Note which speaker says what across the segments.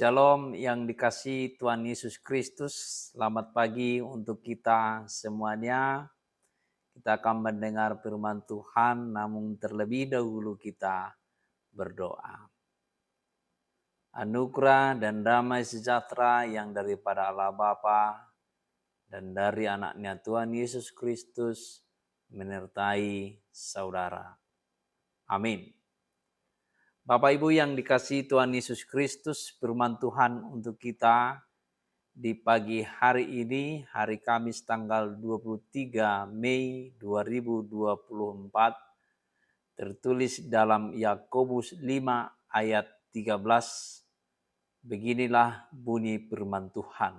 Speaker 1: Shalom yang dikasihi Tuhan Yesus Kristus. Selamat pagi untuk kita semuanya. Kita akan mendengar firman Tuhan, namun terlebih dahulu kita berdoa. Anugerah dan damai sejahtera yang daripada Allah Bapa dan dari anaknya Tuhan Yesus Kristus menyertai saudara. Amin. Bapak Ibu yang dikasihi Tuhan Yesus Kristus, firman Tuhan untuk kita di pagi hari ini, hari Kamis tanggal 23 Mei 2024, tertulis dalam Yakobus 5 ayat 13, beginilah bunyi firman Tuhan.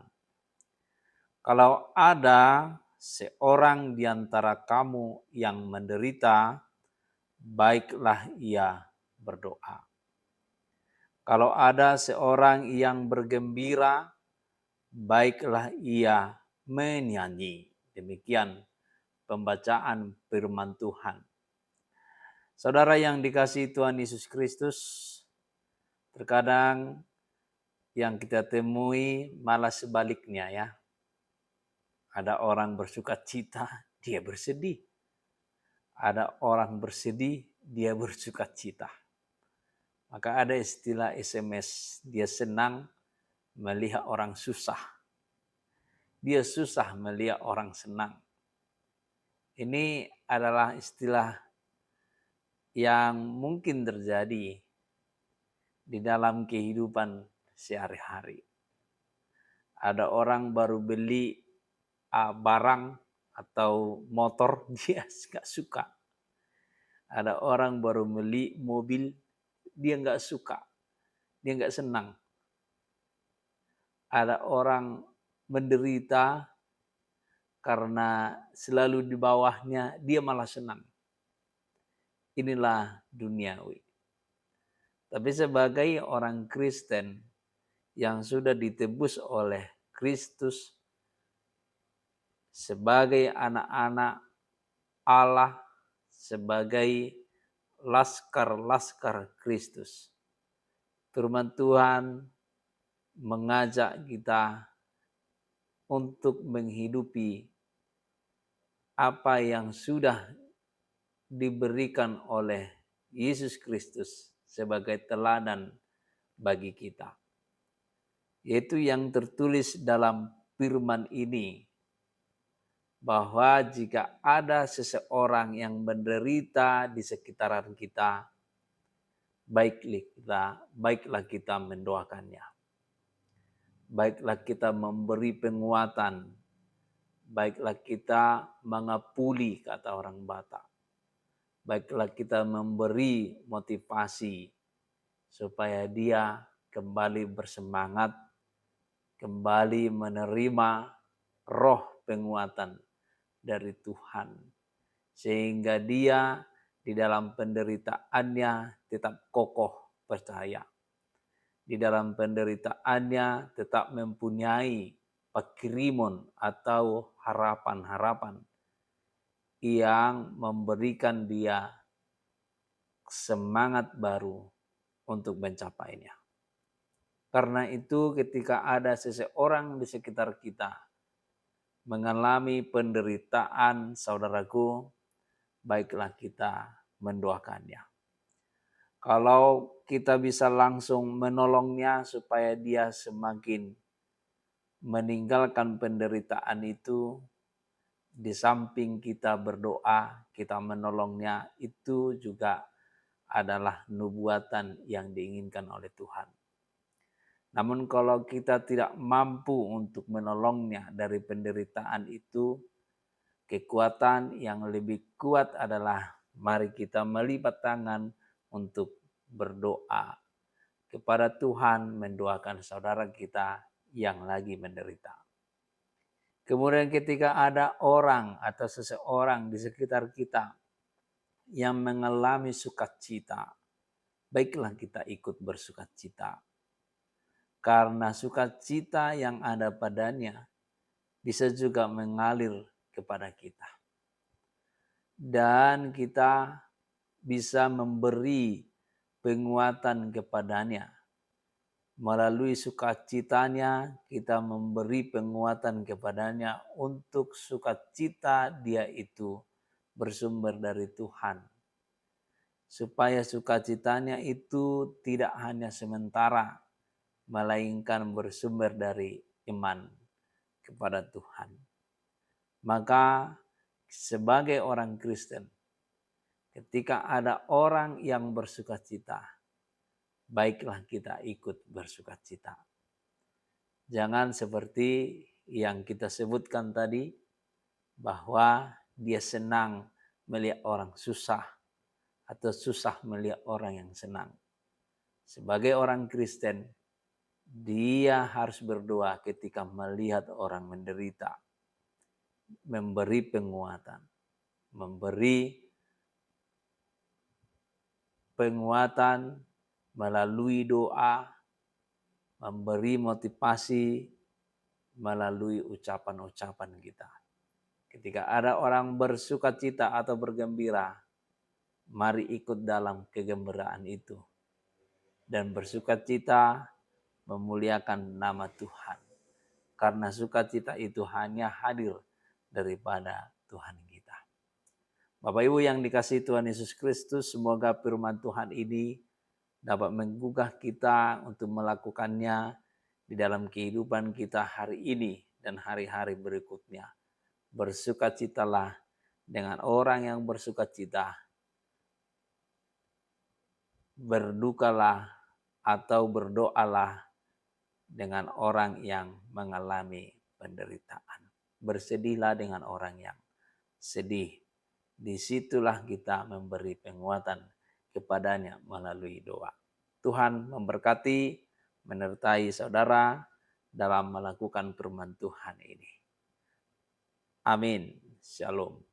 Speaker 1: Kalau ada seorang di antara kamu yang menderita, baiklah ia berdoa. Kalau ada seorang yang bergembira, baiklah ia menyanyi. Demikian pembacaan firman Tuhan. Saudara yang dikasihi Tuhan Yesus Kristus, terkadang yang kita temui malah sebaliknya ya. Ada orang bersuka cita, dia bersedih. Ada orang bersedih, dia bersuka cita. Maka ada istilah SMS, dia senang melihat orang susah. Dia susah melihat orang senang. Ini adalah istilah yang mungkin terjadi di dalam kehidupan sehari-hari. Ada orang baru beli barang atau motor, dia nggak suka. Ada orang baru beli mobil, dia nggak suka, dia nggak senang. Ada orang menderita karena selalu di bawahnya, dia malah senang. Inilah duniawi. Tapi sebagai orang Kristen yang sudah ditebus oleh Kristus, sebagai anak-anak Allah, sebagai laskar-laskar Kristus, firman Tuhan mengajak kita untuk menghidupi apa yang sudah diberikan oleh Yesus Kristus sebagai teladan bagi kita. Yaitu yang tertulis dalam firman ini, bahwa jika ada seseorang yang menderita di sekitaran kita, baiklah kita mendoakannya. Baiklah kita memberi penguatan. Baiklah kita mengapuli, kata orang Batak. Baiklah kita memberi motivasi supaya dia kembali bersemangat, kembali menerima roh penguatan dari Tuhan. Sehingga dia di dalam penderitaannya tetap kokoh percaya. Di dalam penderitaannya tetap mempunyai pakirimun atau harapan-harapan yang memberikan dia semangat baru untuk mencapainya. Karena itu ketika ada seseorang di sekitar kita mengalami penderitaan, saudaraku, baiklah kita mendoakannya. Kalau kita bisa langsung menolongnya supaya dia semakin meninggalkan penderitaan itu, di samping kita berdoa, kita menolongnya, itu juga adalah nubuatan yang diinginkan oleh Tuhan. Namun kalau kita tidak mampu untuk menolongnya dari penderitaan itu, kekuatan yang lebih kuat adalah mari kita melipat tangan untuk berdoa kepada Tuhan, mendoakan saudara kita yang lagi menderita. Kemudian ketika ada orang atau seseorang di sekitar kita yang mengalami sukacita, baiklah kita ikut bersukacita. Karena sukacita yang ada padanya bisa juga mengalir kepada kita. Dan kita bisa memberi penguatan kepadanya Melalui sukacitanya kita memberi penguatan kepadanya untuk sukacita dia itu bersumber dari Tuhan. Supaya sukacitanya itu tidak hanya sementara, melainkan bersumber dari iman kepada Tuhan. Maka sebagai orang Kristen, ketika ada orang yang bersukacita, baiklah kita ikut bersukacita. Jangan seperti yang kita sebutkan tadi, bahwa dia senang melihat orang susah atau susah melihat orang yang senang. Sebagai orang Kristen, dia harus berdoa ketika melihat orang menderita, memberi penguatan, melalui doa, memberi motivasi melalui ucapan-ucapan kita. Ketika ada orang bersukacita atau bergembira, mari ikut dalam kegembiraan itu dan bersukacita memuliakan nama Tuhan. Karena sukacita itu hanya hadir daripada Tuhan kita. Bapak Ibu yang dikasihi Tuhan Yesus Kristus, semoga firman Tuhan ini dapat menggugah kita untuk melakukannya di dalam kehidupan kita hari ini dan hari-hari berikutnya. Bersukacitalah dengan orang yang bersukacita. Berdukalah atau berdoalah dengan orang yang mengalami penderitaan. Bersedihlah dengan orang yang sedih. Disitulah kita memberi penguatan kepadanya melalui doa. Tuhan memberkati, menyertai saudara dalam melakukan firman Tuhan ini. Amin. Shalom.